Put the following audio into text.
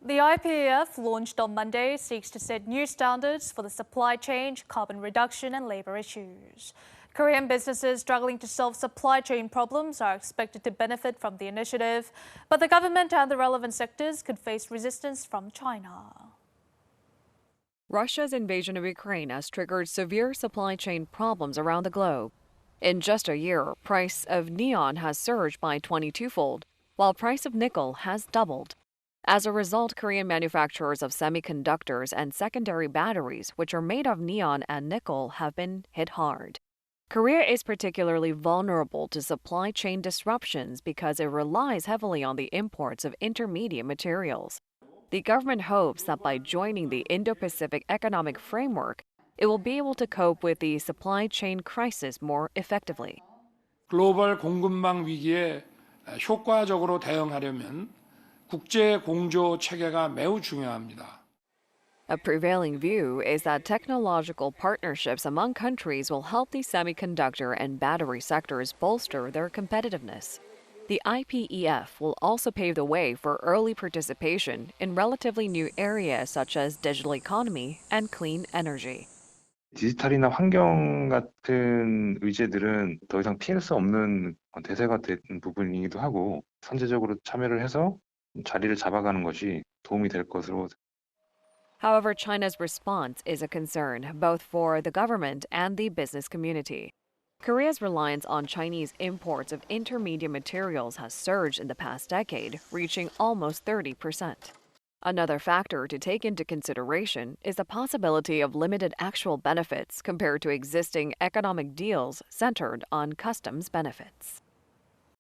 The IPEF, launched on Monday, seeks to set new standards for the supply chain, carbon reduction and labor issues. Korean businesses struggling to solve supply chain problems are expected to benefit from the initiative, but the government and the relevant sectors could face resistance from China. Russia's invasion of Ukraine has triggered severe supply chain problems around the globe. In just a year, price of neon has surged by 22-fold, while price of nickel has doubled. As a result, Korean manufacturers of semiconductors and secondary batteries, which are made of neon and nickel, have been hit hard. Korea is particularly vulnerable to supply chain disruptions because it relies heavily on the imports of intermediate materials. The government hopes that by joining the Indo-Pacific Economic Framework, it will be able to cope with the supply chain crisis more effectively. 글로벌 공급망 위기에 효과적으로 대응하려면 국제 공조 체계가 매우 중요합니다. A prevailing view is that technological partnerships among countries will help the semiconductor and battery sectors bolster their competitiveness. The IPEF will also pave the way for early participation in relatively new areas such as digital economy and clean energy. 디지털이나 환경 같은 의제들은 더 이상 피할 수 없는 대세가 된 부분이기도 하고 선제적으로 참여를 해서 자리를 잡아가는 것이 도움이 될 것으로. However, China's response is a concern both for the government and the business community. Korea's reliance on Chinese imports of intermediate materials has surged in the past decade, reaching almost 30%. Another factor to take into consideration is the possibility of limited actual benefits compared to existing economic deals centered on customs benefits.